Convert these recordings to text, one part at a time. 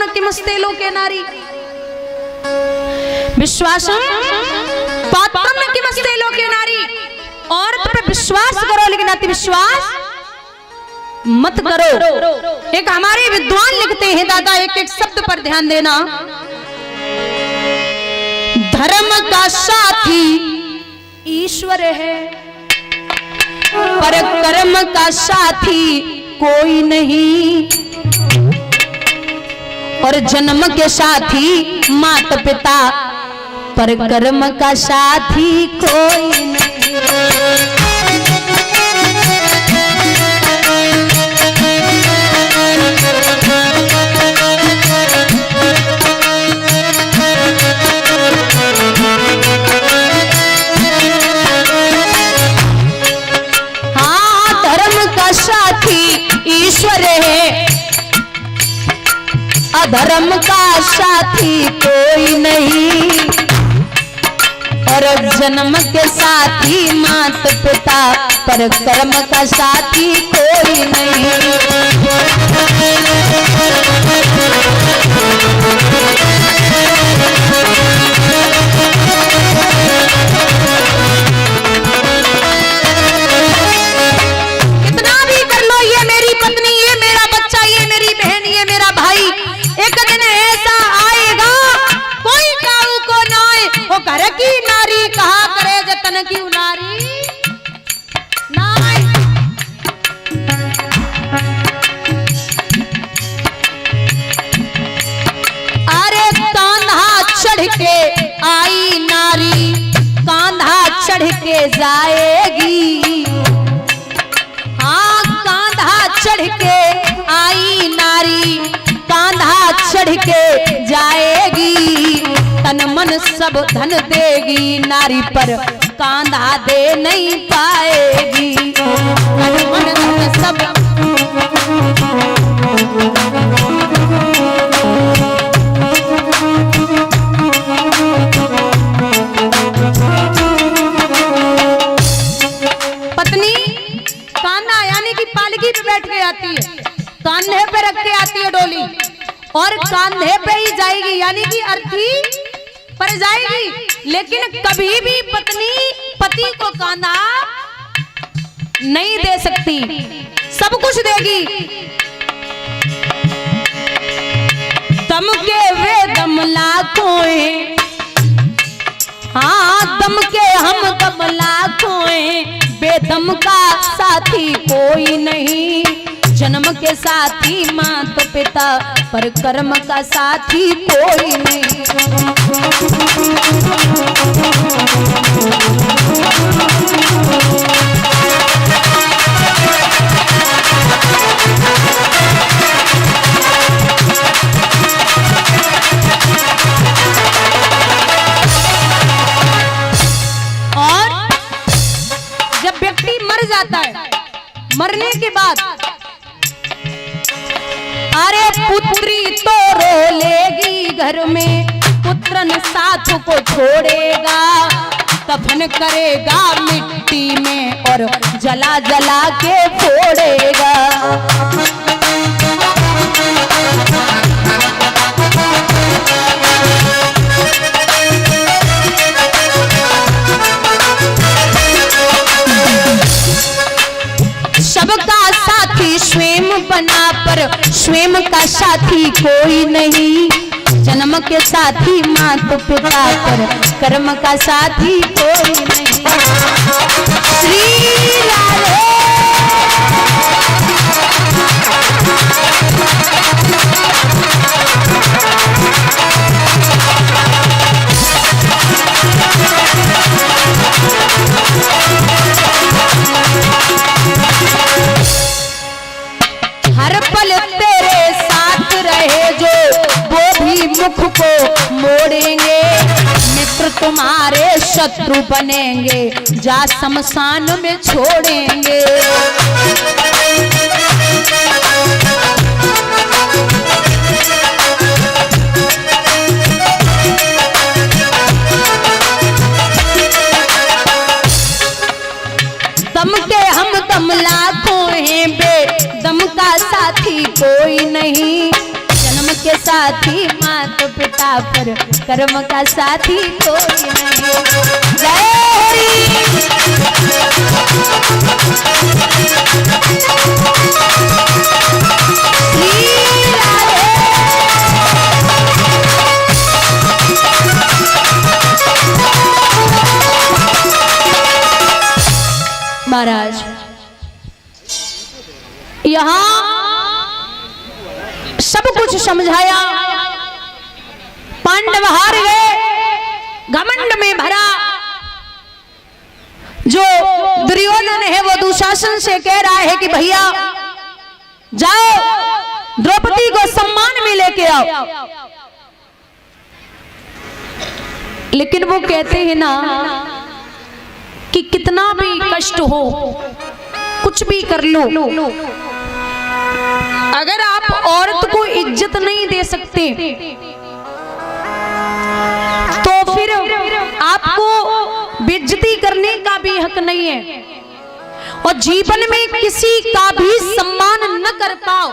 न किमस्ते लोके नारी, विश्वासम पात्रम न किमस्ते लोके नारी। औरत पे विश्वास करो लेकिन अति विश्वास मत करो। एक हमारे विद्वान लिखते हैं दादा, एक एक शब्द पर ध्यान देना। धर्म का साथी ईश्वर है, पर कर्म का साथी कोई नहीं। और जन्म के साथी माता पिता, पर कर्म का साथी कोई नहीं। ईश्वर है, अधर्म का साथी कोई नहीं। और जन्म के साथी माता पिता, पर कर्म का साथी कोई नहीं। एक दिन ऐसा आएगा कोई काऊ को नाए, वो घर की नारी कहा करे जतन की नारी नाए। अरे कांधा चढ़ के आई नारी, कांधा चढ़ के जाएगी। हाँ, कांधा चढ़ के आई नारी, कांधा चढ़ के जाएगी। तन मन सब धन देगी, नारी पर कांधा दे नहीं पाएगी। तन मन धन सब पत्नी कांधा यानी कि पालकी पे बैठ के आती है, कांधे पे रख के आती है डोली, और कांधे पे ही जाएगी यानी कि अर्थी पर जाएगी। लेकिन कभी भी पत्नी पति को कांधा नहीं दे सकती, सब कुछ देगी। दम के वे दम लाखों हैं, हाँ दम के हम दम लाखों हैं, बेदम का साथी कोई नहीं। जन्म के साथी माता पिता, पर कर्म का साथी कोई नहीं। और जब व्यक्ति मर जाता है, मरने के बाद अरे पुत्री तो रो लेगी घर में, पुत्रन साथ को छोड़ेगा। कफन करेगा मिट्टी में और जला जला के फोड़ेगा। सबका साथी स्वयं बना, पर स्वयं का साथी कोई नहीं। जन्म के साथी माता पिता, पर कर्म का साथी कोई नहीं। श्री राधे हर पल तेरे साथ रहे जो, वो भी मुख को मोड़ेंगे। मित्र तुम्हारे शत्रु बनेंगे, जा शमशान में छोड़ेंगे। दम के हम दम लाखों हैं, बेदम का साथी कोई नहीं। जन्म के के साथी, माता पिता पर कर्म का साथी कोई नहीं। जय महाराज, यहाँ सब कुछ समझाया, पांडव हार गए, घमंड में भरा। जो दुर्योधन है वो दुशासन से कह रहा है कि भैया जाओ द्रौपदी को सम्मान में लेके आओ, लेकिन वो कहते हैं ना कि कितना भी कष्ट हो, कुछ भी कर लो, अगर आप औरत को इज्जत नहीं दे सकते तो फिर आपको बेइज्जती करने का भी हक नहीं है। और जीवन में किसी का भी सम्मान न कर पाओ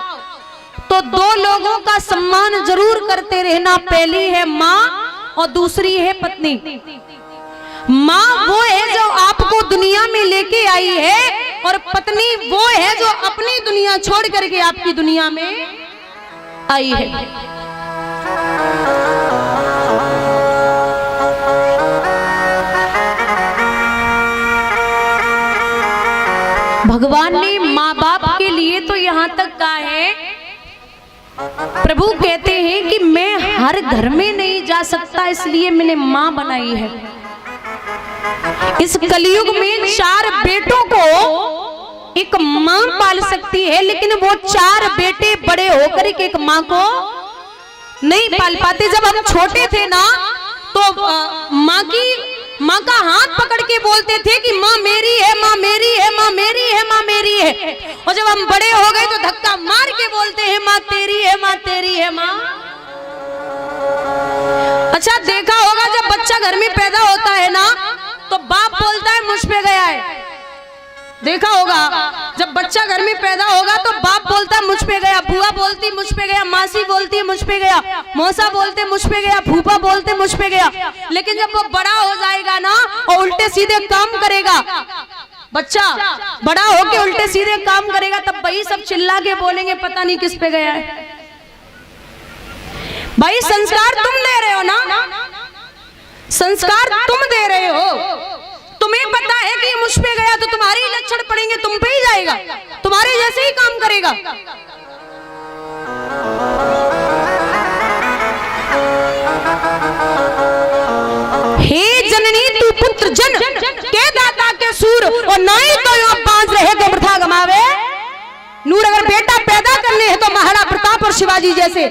तो दो लोगों का सम्मान जरूर करते रहना। पहली है माँ और दूसरी है पत्नी। माँ वो है जो आपको दुनिया में लेके आई है, और पत्नी वो है जो अपनी दुनिया छोड़ करके आपकी दुनिया में आई है। भगवान ने माँ बाप के लिए तो यहाँ तक कहा है, प्रभु कहते हैं कि मैं हर घर में नहीं जा सकता, इसलिए मैंने माँ बनाई है। इस कलयुग में 4 बेटों को एक माँ पाल सकती है, लेकिन वो 4 बेटे बड़े होकर एक माँ को नहीं पाल पाते। जब हम छोटे थे ना तो माँ का हाथ पकड़ के बोलते थे कि माँ मेरी है, माँ मेरी है, माँ मेरी है, माँ मेरी है। और जब हम बड़े हो गए तो धक्का मार के बोलते हैं माँ तेरी है, माँ तेरी है, माँ। अच्छा देखा होगा जब बच्चा घर में पैदा होता है ना तो बाप बोलता है मुझ पे गया है। देखा होगा जब बच्चा घर में पैदा होगा तो बाप बोलता है मुझ पे गया, बुआ बोलती मुझ पे गया, मासी बोलती मुझ पे गया, मौसा बोलते मुझ पे गया, फूफा बोलते मुझ पे गया। लेकिन जब वो बड़ा हो जाएगा ना और उल्टे सीधे काम करेगा, बच्चा बड़ा होके उल्टे सीधे काम करेगा, तब वही सब चिल्ला के बोलेंगे पता नहीं किस पे गया है। भाई संस्कार तुम दे रहे हो ना, संस्कार तुम दे रहे हो। तुम्हें पता है कि मुझ पे गया तो तुम्हारे लक्षण पड़ेंगे, तुम पे ही जाएगा, तुम्हारे जैसे ही काम करेगा। हे जननी तू पुत्र जन के दाता के सूर, और नहीं तो यहाँ 5 रहे तो वृथा गमावे नूर। अगर बेटा पैदा करने हैं तो महाराणा प्रताप और शिवाजी जैसे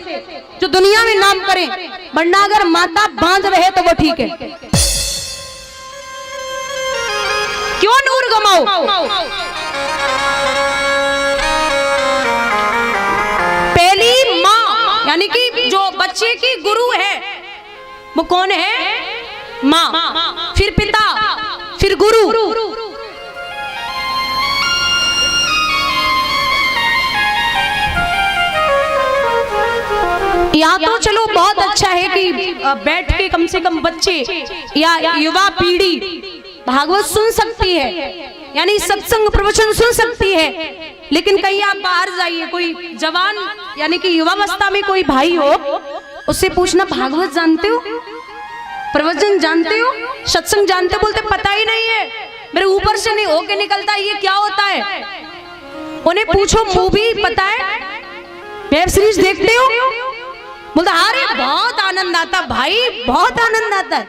जो दुनिया में नाम करें, वरना अगर माता बांझ रहे तो वो ठीक है। क्यों नूर गमाओ? पहली माँ यानी कि जो बच्चे की गुरु है वो कौन है? माँ, फिर पिता, फिर गुरु। यहाँ तो चलो बहुत अच्छा है कि बैठ के कम से कम बच्चे या युवा पीढ़ी भागवत सुन सकती है, यानी सत्संग प्रवचन सुन सकती है। लेकिन कहीं आप बाहर जाइए, कोई जवान यानी कि युवावस्था में कोई भाई हो, उससे पूछना भागवत जानते हो, प्रवचन जानते हो, सत्संग जानते हो? बोलते पता ही नहीं है, मेरे ऊपर से नहीं होके निकलता, ये क्या होता है? उन्हें पूछो मूवी पता है, वेब सीरीज देखते हो? बोलता अरे बहुत आनंद आता भाई, बहुत आनंद आता।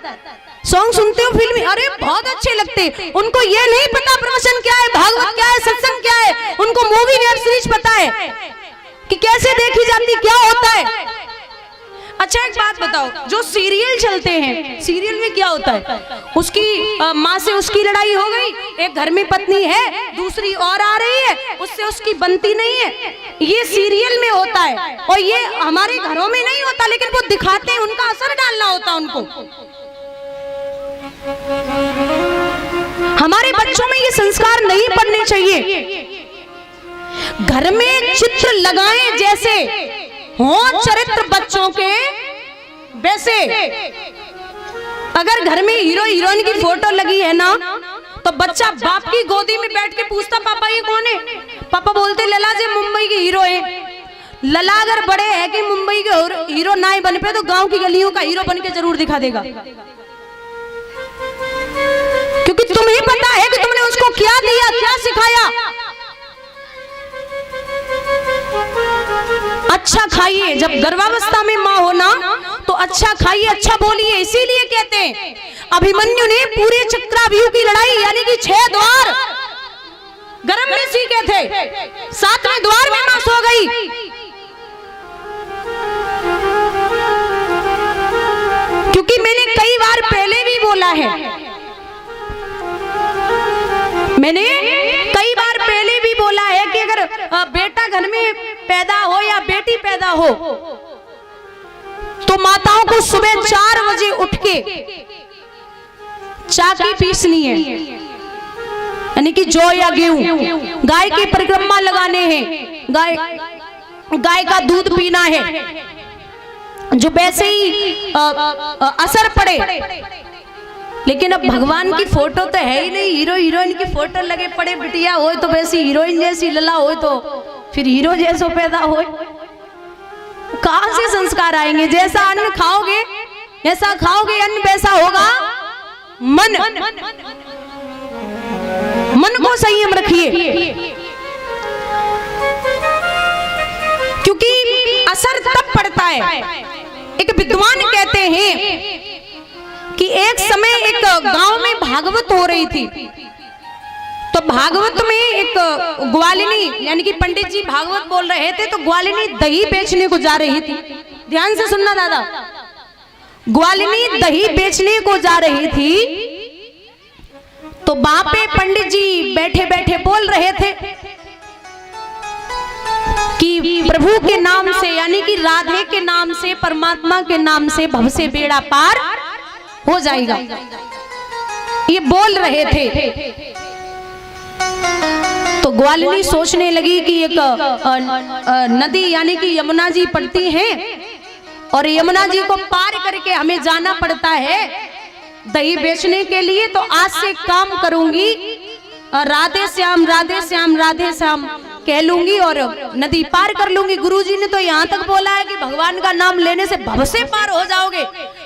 सॉन्ग सुनते हो, फिल्म, अरे बहुत अच्छे लगते। उनको ये नहीं पता प्रवचन क्या है, भागवत क्या है, सत्संग क्या है। उनको मूवी वेब सीरीज पता है कि कैसे देखी जाती, क्या होता है। अच्छा एक बात बताओ, जो सीरियल चलते हैं, सीरियल में क्या होता है? उसकी माँ से उसकी लड़ाई हो गई, एक घर में पत्नी है, दूसरी और आ रही है, उससे उसकी बनती नहीं है। ये सीरियल में होता है और ये हमारे घरों में नहीं होता, लेकिन वो दिखाते हैं, उनका असर डालना होता उनको। हमारे बच्चों में ये संस्कार नहीं पड़ने चाहिए। घर में चित्र लगाएं जैसे हो चरित्र बच्चों के वैसे। अगर घर में हीरो हीरोइन की फोटो लगी है ना, तो बच्चा बाप की गोदी में बैठ के पूछता पापा ये कौन है? पापा बोलते लला जी मुंबई के हीरो है। लला अगर बड़े है कि मुंबई के हीरो ना ही बन पे तो गांव की गलियों का हीरो बन के जरूर दिखा देगा, क्योंकि तुम्हें पता है कि तुमने उसको क्या दिया, क्या सिखाया। अच्छा खाइए, जब गर्भावस्था में माँ हो ना तो अच्छा खाइए, अच्छा बोलिए। इसीलिए कहते हैं अभिमन्यु ने पूरे चक्रव्यूह की लड़ाई यानी कि 6 द्वार गर्भ में सीखे थे, 7वें द्वार में मां सो गई। क्योंकि मैंने कई बार पहले भी बोला है, मैंने कई बार पहले भी बोला है कि अगर बेटा घर में पैदा हो या बेटी पैदा हो तो माताओं को सुबह 4 बजे उठ के चाकी पीसनी है, यानी कि जौ या गेहूं, गाय की परिक्रमा लगाने हैं, गाय का दूध पीना है, जो वैसे ही असर पड़े। लेकिन अब भगवान की फोटो तो है ही नहीं, हीरो हीरोइन की फोटो लगे पड़े। बिटिया हो तो वैसी हीरोइन जैसी, लला हो तो फिर हीरो जैसो पैदा हो। कहां से संस्कार आएंगे? जैसा अन्न खाओगे, जैसा खाओगे अन्न वैसा होगा मन। मन को संयम रखिए, क्योंकि असर तब पड़ता है। एक विद्वान कहते हैं कि एक समय एक गांव में भागवत हो रही थी, तो भागवत में एक ग्वालिनी यानी कि पंडित जी भागवत बोल रहे थे, तो ग्वालिनी दही बेचने को जा रही थी। ध्यान से सुनना दादा, ग्वालिनी दही बेचने को जा रही थी, तो बापे पंडित जी बैठे बैठे बोल रहे थे कि प्रभु के नाम से यानी कि राधे के नाम से, परमात्मा के नाम से भव से बेड़ा पार हो जाएगा, ये बोल रहे थे। तो ग्वालिनी सोचने लगी कि एक नदी यानी कि यमुना जी पड़ती है और यमुना जी को पार करके हमें जाना पड़ता है दही बेचने के लिए, तो आज से काम करूंगी, राधे श्याम राधे श्याम राधे श्याम कह लूंगी और नदी पार कर लूंगी। गुरुजी ने तो यहाँ तक बोला है कि भगवान का नाम लेने से भव से पार हो जाओगे,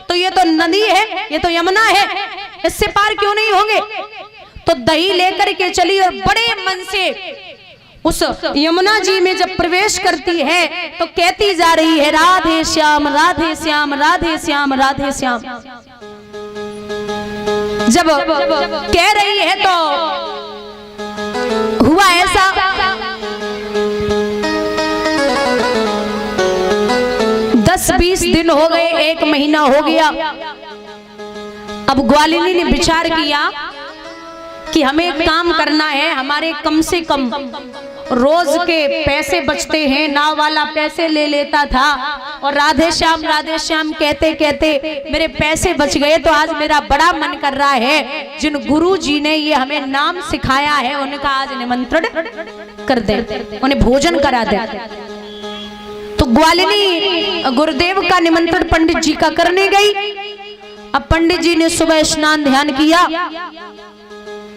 तो ये तो नदी है, ये तो यमुना है, इससे पार क्यों नहीं होंगे? तो दही लेकर के चली और बड़े मन से उस यमुना जी में जब प्रवेश करती है तो कहती जा रही है राधे श्याम राधे श्याम राधे श्याम राधे श्याम। जब कह रही है तो हुआ ऐसा, दस 20 दिन हो गए, 1 महीना हो गया। अब ग्वालिनी ने विचार किया कि हमें काम करना है, हमारे कम से कम रोज के पैसे बचते हैं, नाव वाला पैसे ले लेता था और राधे श्याम कहते कहते मेरे पैसे बच गए, तो आज मेरा बड़ा मन कर रहा है जिन गुरु जी ने ये हमें नाम सिखाया है उनका आज निमंत्रण कर दे, उन्हें भोजन करा दे। तो ग्वालिनी गुरुदेव का निमंत्रण पंडित जी का करने गई। अब पंडित जी ने सुबह स्नान ध्यान किया,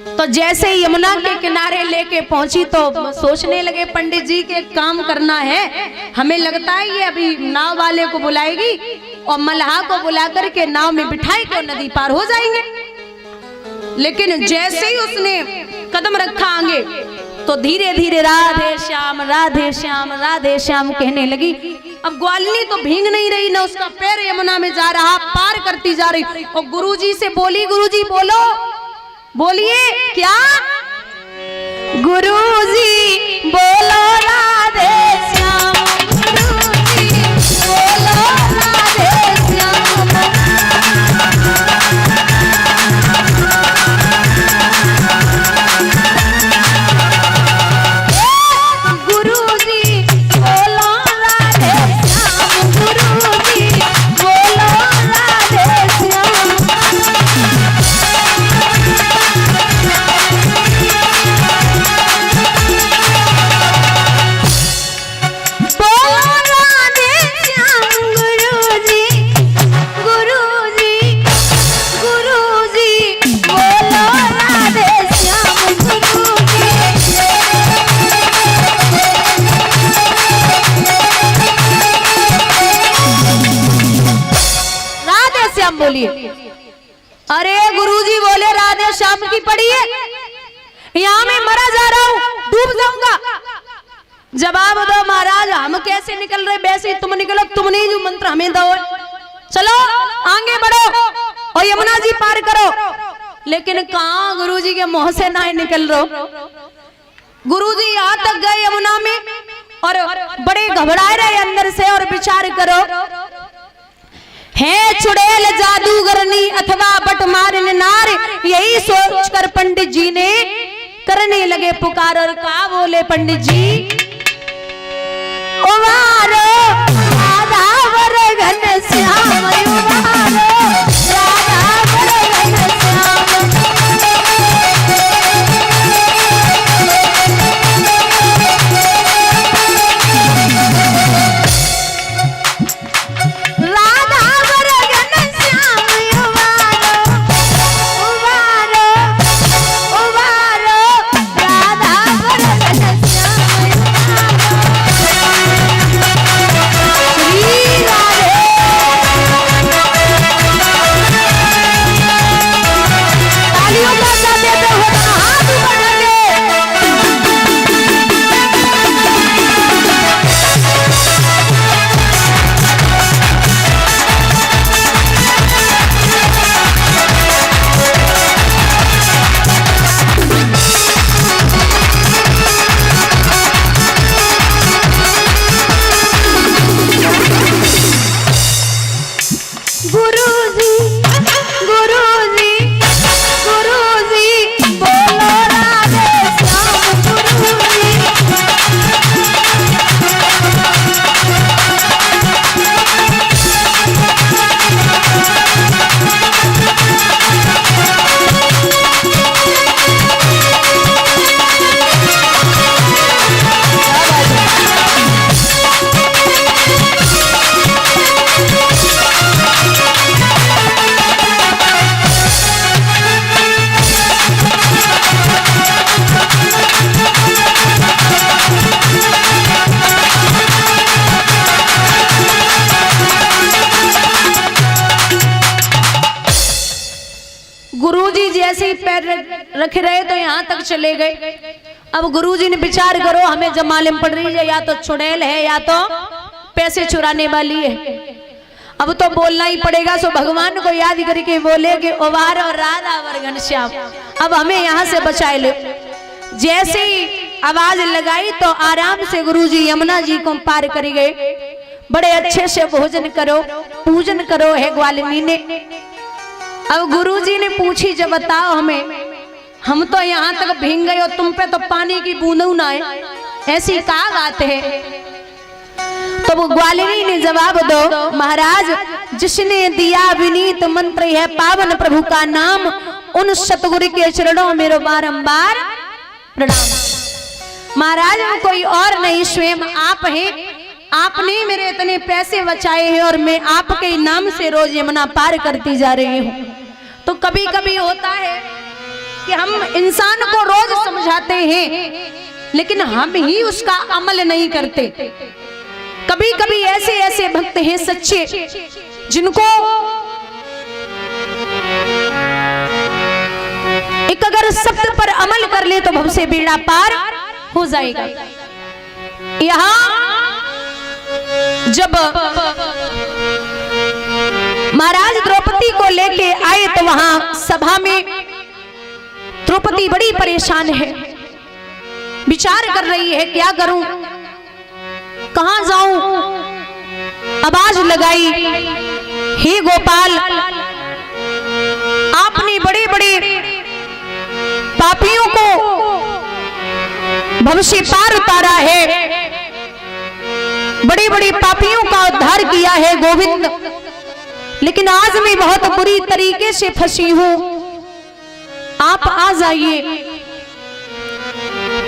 तो जैसे ही यमुना के किनारे लेके पहुंची तो सोचने लगे पंडित जी के काम करना है, हमें लगता है ये अभी नाव वाले को बुलाएगी और मल्लाह को बुला करके नाव में बिठाई के नदी पार हो जाएंगे। लेकिन जैसे ही उसने कदम रखा आगे तो धीरे धीरे राधे श्याम राधे श्याम राधे श्याम कहने लगी। अब ग्वालिनी तो भींग नहीं रही, ना उसका पैर यमुना में जा रहा, पार करती जा रही और गुरुजी से बोली, गुरुजी बोलो, बोलिए क्या? गुरुजी बोलो राधे श्याम, गुरुजी बोलो राधे श्याम। गुरुजी बोलो राधे श्याम, गुरुजी बोलो राधे श्याम। श्याम बोलिए। अरे गुरुजी बोले राधे श्याम की पड़ी है, यहाँ मैं मरा जा रहा हूँ, डूब जाऊंगा। जवाब दो महाराज, हम कैसे निकल रहे, वैसे तुम निकलो, तुमने जो मंत्र हमें दो, चलो आगे बढ़ो और यमुना जी पार करो। लेकिन कहाँ गुरुजी के मुंह से ना निकल रहो। गुरुजी यहाँ तक गए यमुना में और बड़े घबराए रहे अंदर से, और विचार करो, है चुड़ैल जादूगरनी अथवा बटमारन नार, यही सोचकर पंडित जी ने करने लगे पुकार। और कहा बोले पंडित जी, उबारो राधा वर घनश्याम, उबारो राधा वर घनश्याम। गुरुजी जैसे ही पैर रख रहे तो यहाँ तक चले गए। अब गुरुजी ने विचार करो, हमें जब मालूम पड़ रही है या तो चुड़ैल है या तो पैसे चुराने वाली है, अब तो बोलना ही पड़ेगा। सो भगवान को याद करके बोले कि उबार और राधा वर घनश्याम, अब हमें यहाँ से बचाए लो। जैसे ही आवाज लगाई तो आराम से गुरुजी यमुना जी को पार कर गए। बड़े अच्छे से भोजन करो, पूजन करो है ग्वालिनी ने। अब गुरुजी ने पूछी, जब बताओ हमें, हम तो यहाँ तक भीग गए और तुम पे तो पानी की बूंदों ना है, ऐसी क्या बात है। तो वो ग्वालिनी ने जवाब दो, महाराज जिसने दिया विनीत मंत्र है पावन प्रभु का नाम, उन सतगुरु के चरणों में बारंबार प्रणाम। महाराज हम कोई और नहीं, स्वयं आप हैं, आपने मेरे इतने पैसे बचाए हैं और मैं आपके नाम से रोज यमुना पार करती जा रही हूँ। तो कभी कभी होता है कि हम इंसान को रोज समझाते हैं लेकिन हम ही उसका अमल नहीं करते। कभी कभी ऐसे ऐसे भक्त हैं सच्चे, जिनको एक अगर शब्द पर अमल कर ले तो भव से बेड़ा पार हो जाएगा। यहाँ जब महाराज द्रौपदी को लेके आए तो वहां सभा में द्रौपदी बड़ी परेशान है, विचार कर रही है क्या करूं, कहां जाऊं। आवाज लगाई, हे गोपाल, आपने बड़े बड़े पापियों को भविष्य पार उतारा है, बड़े बड़े पापियों का उद्धार किया है गोविंद, लेकिन आज मैं बहुत बुरी तरीके से फंसी हूं, आप आ जाइए।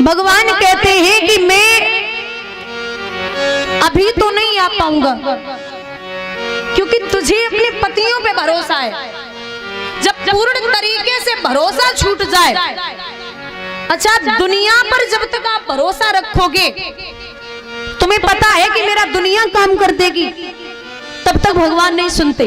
भगवान कहते हैं कि मैं अभी तो नहीं आ पाऊंगा, क्योंकि तुझे अपने पतियों पे भरोसा है। जब पूर्ण तरीके से भरोसा छूट जाए, अच्छा दुनिया पर जब तक आप भरोसा रखोगे, तुम्हें पता है कि मेरा दुनिया काम कर देगी, तब तक भगवान नहीं सुनते।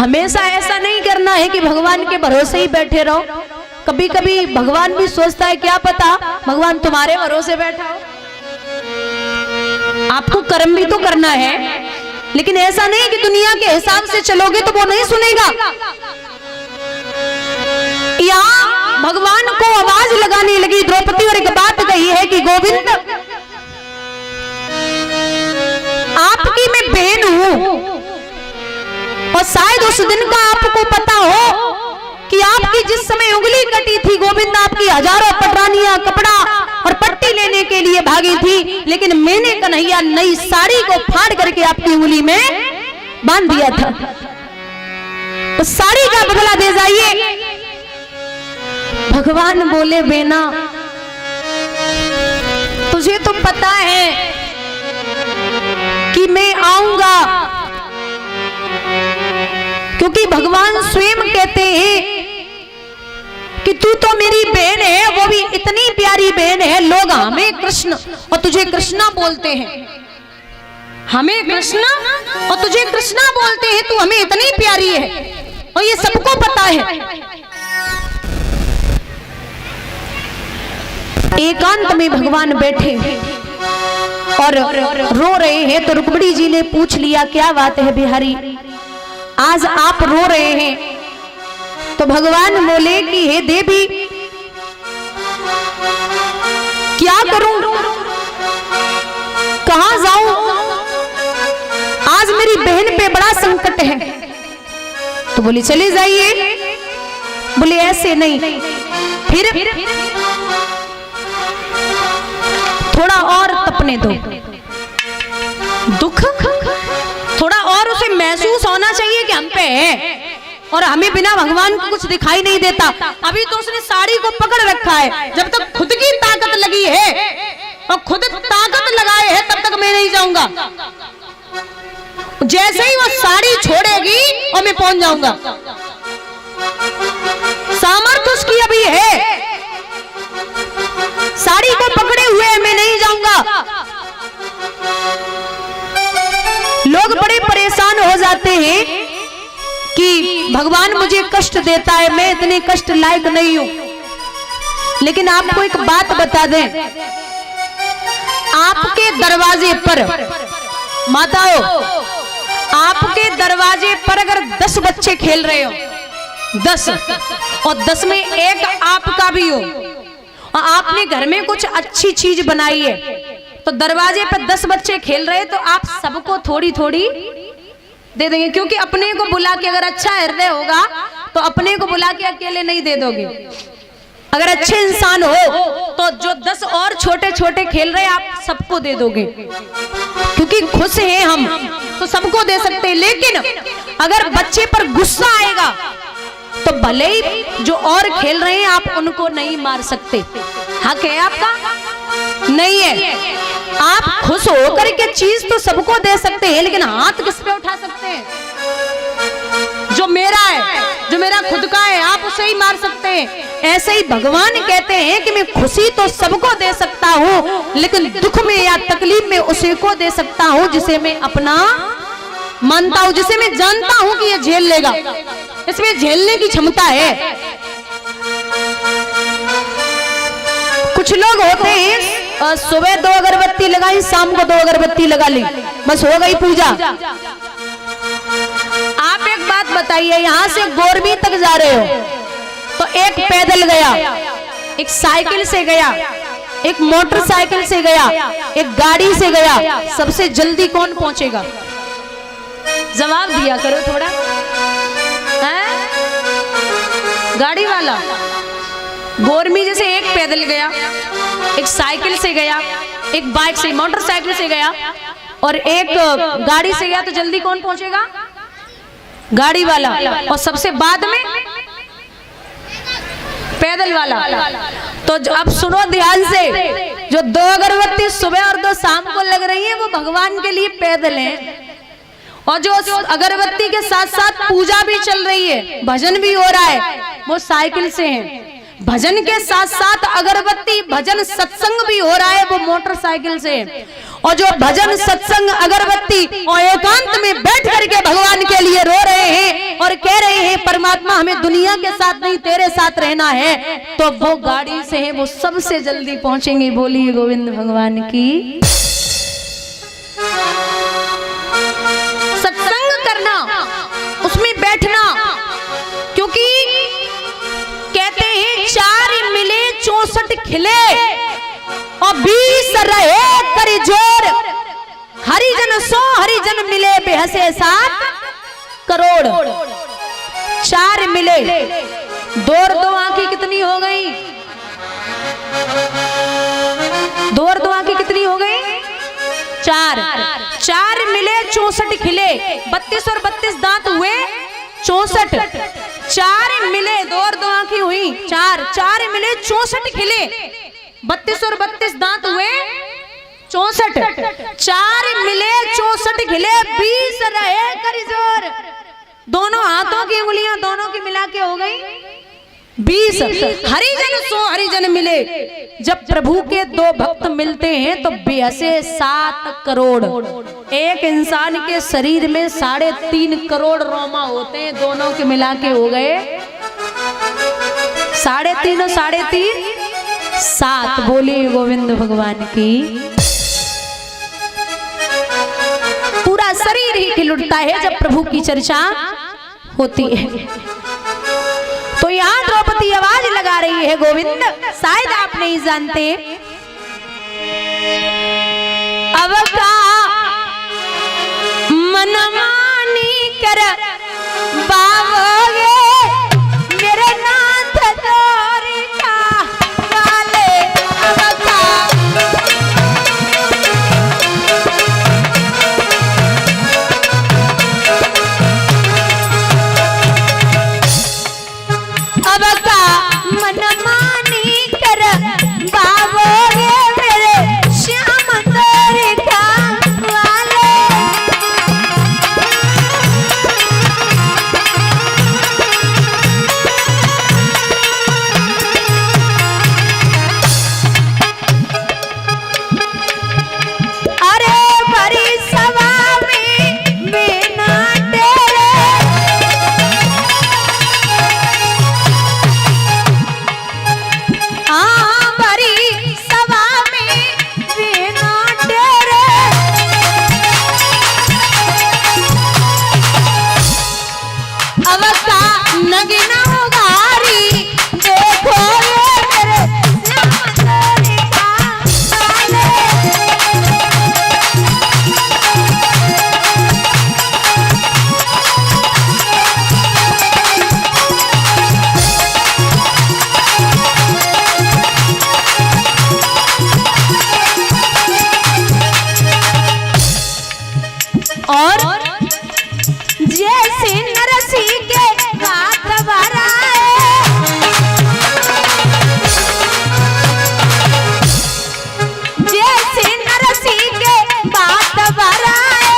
हमेशा ऐसा नहीं करना है कि भगवान के भरोसे ही बैठे रहो। कभी कभी भगवान भी सोचता है क्या पता भगवान तुम्हारे भरोसे बैठा हो। आपको कर्म भी तो करना है, लेकिन ऐसा नहीं कि दुनिया के हिसाब से चलोगे तो वो नहीं सुनेगा। यहाँ भगवान को आवाज लगाने लगी द्रौपदी और एक बात कही है कि गोविंद आपकी मैं बहन हूं, और शायद उस दिन का आपको पता हो कि आपकी जिस समय उंगली कटी थी गोविंद, आपकी हजारों पटरानियां कपड़ा और पट्टी लेने के लिए भागी थी, लेकिन मैंने कन्हैया नई साड़ी को फाड़ करके आपकी उंगली में बांध दिया था। तो साड़ी का बदला दे जाइए। भगवान बोले बेना तुझे तो पता है कि मैं आऊंगा, क्योंकि भगवान स्वयं कहते हैं कि तू तो मेरी बहन है, वो भी इतनी प्यारी बहन है। लोग हमें कृष्ण और तुझे कृष्णा बोलते हैं, हमें कृष्ण और तुझे कृष्णा बोलते हैं, तू हमें इतनी प्यारी है और ये सबको पता है। एकांत में भगवान बैठे और रो रहे हैं, तो रुक्मिणी जी ने पूछ लिया क्या बात है बिहारी, आज आप रो रहे हैं? तो भगवान बोले कि हे देवी क्या करूं, कहां जाऊं, आज मेरी बहन पे बड़ा संकट है। तो बोली चले जाइए। बोले ऐसे नहीं, फिर थोड़ा और तपने दो, दुख थोड़ा और उसे महसूस होना चाहिए कि हम पे है, और हमें बिना भगवान को कुछ दिखाई नहीं देता। अभी तो उसने साड़ी को पकड़ रखा है, जब तक खुद की ताकत लगी है और खुद ताकत लगाए है तब तक मैं नहीं जाऊंगा। जैसे ही वो साड़ी छोड़ेगी और मैं पहुंच जाऊंगा। सामर्थ्य उसकी अभी है, साड़ी को पकड़े हुए मैं नहीं जाऊंगा। लोग बड़े परेशान हो जाते हैं कि भगवान मुझे कष्ट देता है, मैं इतने कष्ट लायक नहीं हूं। लेकिन आपको एक बात बता दें, आपके दरवाजे पर माताओं, आपके दरवाजे पर अगर 10 बच्चे खेल रहे हो, 10 और 10 में एक आपका भी हो, और आपने घर में कुछ अच्छी चीज बनाई है, तो दरवाजे पर 10 बच्चे खेल रहे तो आप सबको थोड़ी थोड़ी दे देंगे, क्योंकि अपने को बुला के अगर अच्छा हृदय होगा तो अपने को बुला के अकेले नहीं दे दोगे। अगर अच्छे इंसान हो तो जो 10 और छोटे छोटे खेल रहे आप सबको दे दोगे, क्योंकि खुश हैं हम तो सबको दे सकते हैं। लेकिन अगर बच्चे पर गुस्सा आएगा तो भले ही जो और खेल रहे हैं आप उनको नहीं मार सकते। हक है आपका? नहीं है। आप खुश होकर के चीज तो सबको दे सकते हैं, लेकिन हाथ किस पे उठा सकते हैं? जो मेरा है, जो मेरा खुद का है, आप उसे ही मार सकते हैं। ऐसे ही भगवान कहते हैं कि मैं खुशी तो सबको दे सकता हूँ, लेकिन दुख में या तकलीफ में उसे को दे सकता हूँ जिसे मैं अपना मानता हूँ, जिसे मैं जानता हूँ कि ये झेल लेगा, इसमें झेलने की क्षमता है। कुछ लोग होते हैं सुबह 2 अगरबत्ती लगाई, शाम को 2 अगरबत्ती लगा ली, बस हो गई पूजा। आप एक बात बताइए, यहाँ से गोरबी तक जा रहे हो तो एक पैदल गया, एक साइकिल से गया, एक मोटरसाइकिल से गया, एक गाड़ी से गया, सबसे जल्दी कौन पहुंचेगा? जवाब दिया करो थोड़ा। है? गाड़ी वाला। गोरमी जैसे एक पैदल गया, एक साइकिल से गया, एक बाइक से, मोटरसाइकिल से गया, और एक गाड़ी से गया, तो जल्दी कौन पहुंचेगा? गाड़ी वाला। और सबसे बाद में पैदल वाला। तो अब सुनो ध्यान से, जो 2 अगरबत्ती सुबह और 2 शाम को लग रही है वो भगवान के लिए पैदल है, और जो अगरबत्ती के साथ साथ पूजा भी चल रही है, भजन भी हो रहा है, वो साइकिल से है। भजन के साथ साथ अगरबत्ती, भजन सत्संग भी हो रहा है, वो मोटरसाइकिल से है। और जो भजन सत्संग अगरबत्ती और एकांत में बैठ करके भगवान के लिए रो रहे हैं और परमात्मा हमें दुनिया के साथ नहीं तेरे साथ रहना है तो वो गाड़ी से है, वो सबसे जल्दी पहुंचेंगे। बोलिए गोविंद भगवान की। सत्संग करना, उसमें बैठना, क्योंकि कहते हैं 4 मिले 64 खिले और 20 रहे करी जोर। हरिजन सो हरिजन मिले बेहसे 7 करोड़। 4 मिले, 2 और 2 आंखें कितनी हो गई? 2 और 2 आंखें कितनी हो गई? 4। 4 मिले 64 खिले, 32 और 32 दांत हुए 64। 4 मिले, 2 और 2 आंखें हुई 4। 4 मिले 64 खिले, 32 और 32 दांत हुए 64। 4 मिले 64 खिले, 20 रहे करी जोर। दोनों हाथों की उंगलियां दोनों की मिला के हो गई 20। हरिजन सो हरिजन मिले। जब प्रभु के 2 भक्त मिलते हैं तो बेहसे 7 करोड़। एक इंसान के शरीर में 3.5 करोड़ रोमा होते हैं, दोनों के मिला के हो गए 3.5 और 3.5 7। बोलिए गोविंद भगवान की। पूरा शरीर ही खिल उठता है जब प्रभु की चर्चा होती है। तो यहाँ द्रौपदी आवाज लगा रही है गोविंद, शायद आप नहीं जानते। अब का मनमानी कर बावोगे मेरे नाथ द्वारिका वाले। अब का मनमानी कर बाबोगे मेरे श्याम द्वारिका वाले। अरे बड़ी सभा में बिना तेरे बड़ी सभा में बिना तेरे अब का नगीना उगारी देखो ये मेरे श्याम द्वारिका वाले। और जैसे नरसी के हाथ भराए, जैसे नरसी के बात भराए,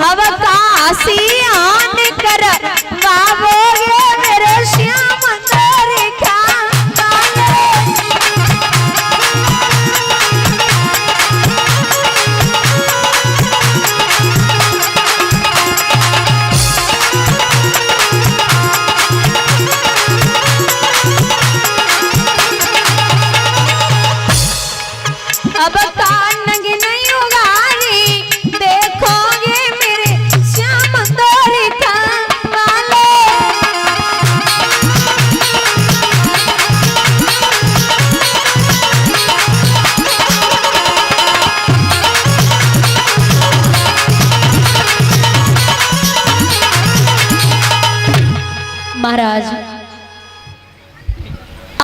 अब काशी आन कर बाबोगे मेरे श्याम द्वारिका वाले। अब कान की नहीं उगारी देखोगे मेरे श्याम द्वारिका वाले। महाराज